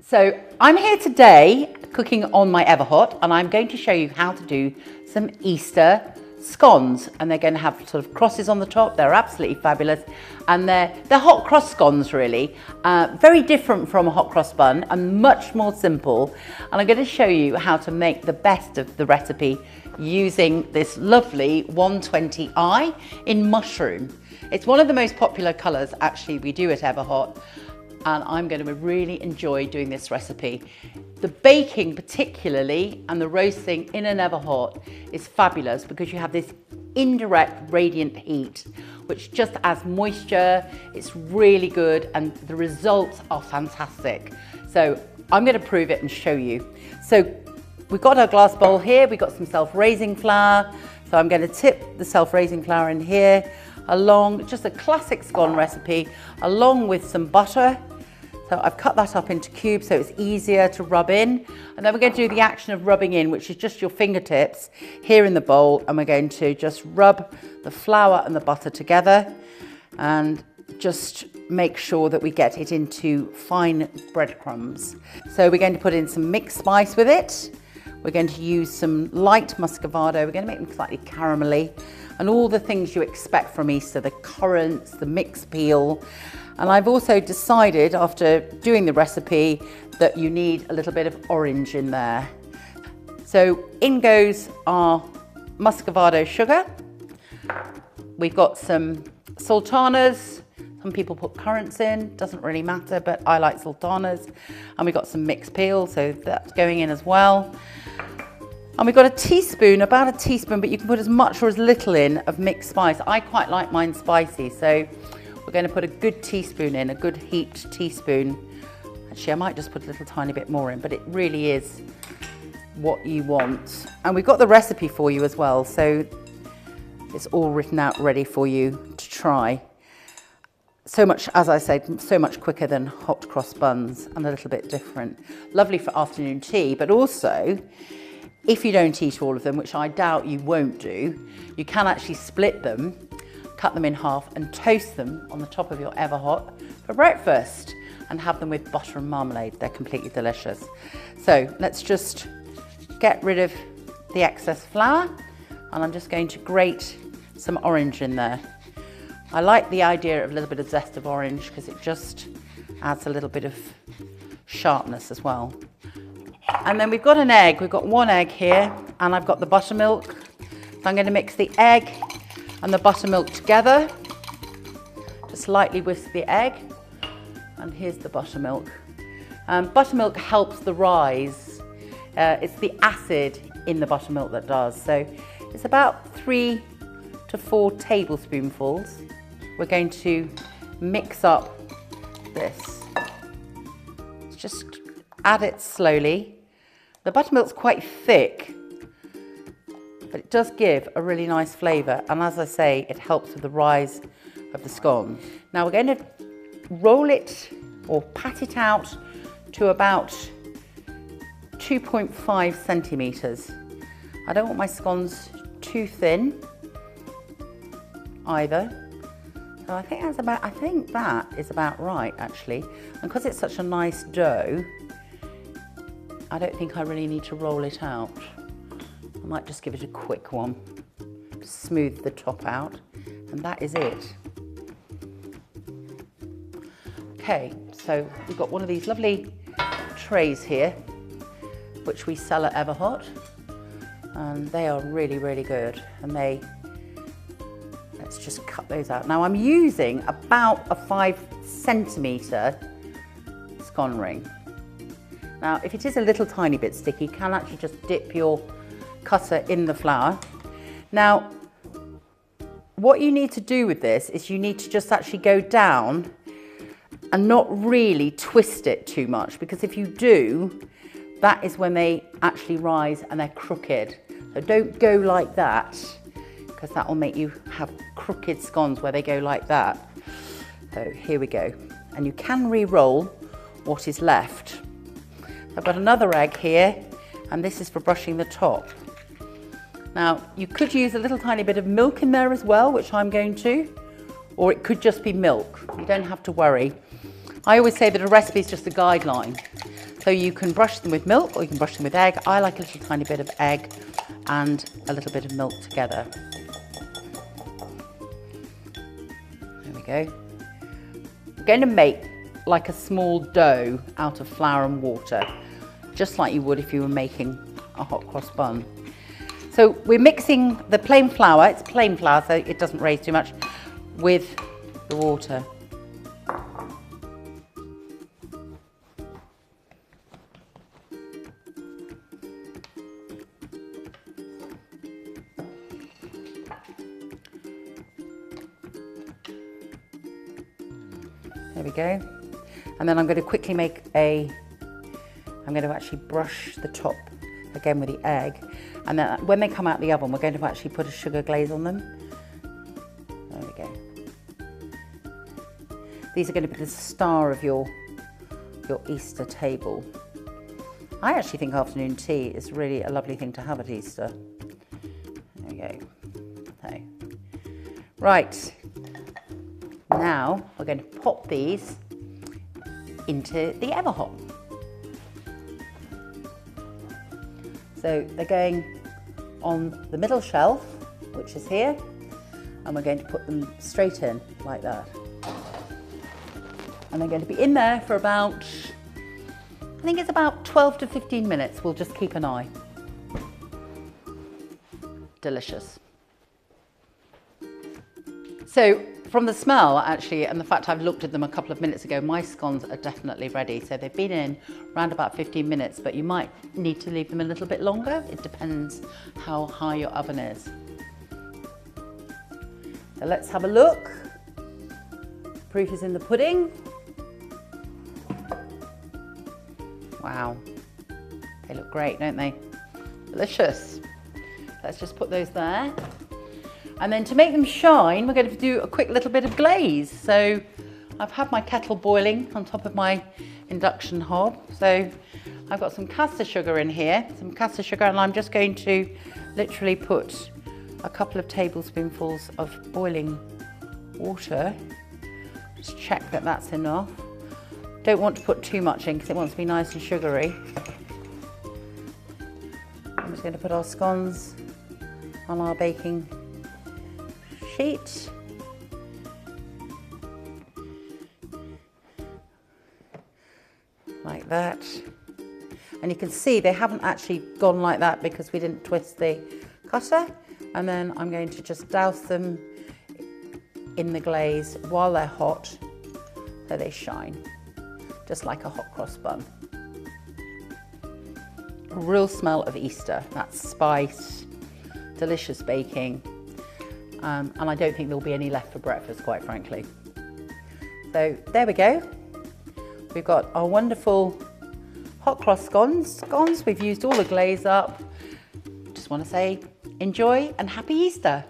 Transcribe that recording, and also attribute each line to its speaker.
Speaker 1: So I'm here today cooking on my Everhot, and I'm going to show you how to do some Easter scones, and they're going to have sort of crosses on the top. They're absolutely fabulous, and they're hot cross scones really, very different from a hot cross bun and much more simple. And I'm going to show you how to make the best of the recipe using this lovely 120i in mushroom. It's one of the most popular colours actually we do at Everhot, and I'm going to really enjoy doing this recipe. The baking particularly and the roasting in an Everhot is fabulous because you have this indirect radiant heat which just adds moisture. It's really good and the results are fantastic. So I'm going to prove it and show you. So we've got our glass bowl here, we've got some self-raising flour. So I'm going to tip the self-raising flour in here along, just a classic scone recipe, along with some butter. So I've cut that up into cubes so it's easier to rub in. And then we're going to do the action of rubbing in, which is just your fingertips here in the bowl. And we're going to just rub the flour and the butter together and just make sure that we get it into fine breadcrumbs. So we're going to put in some mixed spice with it. We're going to use some light muscovado. We're going to make them slightly caramelly and all the things you expect from Easter, the currants, the mixed peel. And I've also decided after doing the recipe that you need a little bit of orange in there. So in goes our muscovado sugar. We've got some sultanas. Some people put currants in, doesn't really matter, but I like sultanas. And we've got some mixed peel, so that's going in as well. And we've got a teaspoon, about a teaspoon, but you can put as much or as little in of mixed spice. I quite like mine spicy, so we're going to put a good teaspoon in, a good heaped teaspoon. Actually, I might just put a little tiny bit more in, but it really is what you want. And we've got the recipe for you as well, so it's all written out ready for you to try. So much, as I said, so much quicker than hot cross buns and a little bit different. Lovely for afternoon tea, but also, if you don't eat all of them, which I doubt you won't do, you can actually split them, cut them in half and toast them on the top of your Everhot for breakfast and have them with butter and marmalade. They're completely delicious. So let's just get rid of the excess flour, and I'm just going to grate some orange in there. I like the idea of a little bit of zest of orange because it just adds a little bit of sharpness as well. And then we've got an egg. We've got one egg here, and I've got the buttermilk. So I'm going to mix the egg and the buttermilk together. Just lightly whisk the egg, and here's the buttermilk. Buttermilk helps the rise. It's the acid in the buttermilk that does. So it's about 3 to 4 tablespoonfuls. We're going to mix up this. Just add it slowly. The buttermilk's quite thick, but it does give a really nice flavour, and as I say, it helps with the rise of the scone. Now we're going to roll it or pat it out to about 2.5 centimetres. I don't want my scones too thin either. So I think that is about right actually. And because it's such a nice dough, I don't think I really need to roll it out. I might just give it a quick one to smooth the top out, and that is it. Okay, so we've got one of these lovely trays here, which we sell at Everhot, and they are really, really good. And let's just cut those out. Now I'm using about a 5 centimetre scone ring. Now, if it is a little tiny bit sticky, you can actually just dip your cutter in the flour. Now, what you need to do with this is you need to just actually go down and not really twist it too much, because if you do, that is when they actually rise and they're crooked. So don't go like that, because that will make you have crooked scones where they go like that. So here we go. And you can re-roll what is left. I've got another egg here, and this is for brushing the top. Now, you could use a little tiny bit of milk in there as well, which I'm going to, or it could just be milk. You don't have to worry. I always say that a recipe is just a guideline. So you can brush them with milk or you can brush them with egg. I like a little tiny bit of egg and a little bit of milk together. There we go. We're going to make like a small dough out of flour and water, just like you would if you were making a hot cross bun. So we're mixing the plain flour, it's plain flour so it doesn't raise too much, with the water. There we go. And then I'm going to quickly I'm going to actually brush the top again with the egg. And then when they come out of the oven, we're going to actually put a sugar glaze on them. There we go. These are going to be the star of your Easter table. I actually think afternoon tea is really a lovely thing to have at Easter. There we go. Okay. Right. Now we're going to pop these into the Everhot. So they're going on the middle shelf, which is here, and we're going to put them straight in like that. And they're going to be in there for about, I think it's about 12 to 15 minutes. We'll just keep an eye. Delicious. So from the smell actually, and the fact I've looked at them a couple of minutes ago, my scones are definitely ready. So they've been in around about 15 minutes, but you might need to leave them a little bit longer. It depends how high your oven is. So let's have a look. Proof is in the pudding. Wow, they look great, don't they? Delicious. Let's just put those there. And then to make them shine, we're going to do a quick little bit of glaze. So I've had my kettle boiling on top of my induction hob. So I've got some caster sugar in here, and I'm just going to literally put a couple of tablespoonfuls of boiling water. Just check that that's enough. Don't want to put too much in because it wants to be nice and sugary. I'm just going to put our scones on our baking sheet. Like that. And you can see they haven't actually gone like that because we didn't twist the cutter. And then I'm going to just douse them in the glaze while they're hot so they shine, just like a hot cross bun. A real smell of Easter, that spice, delicious baking. And I don't think there'll be any left for breakfast, quite frankly. So there we go. We've got our wonderful hot cross scones. We've used all the glaze up. Just want to say enjoy and happy Easter.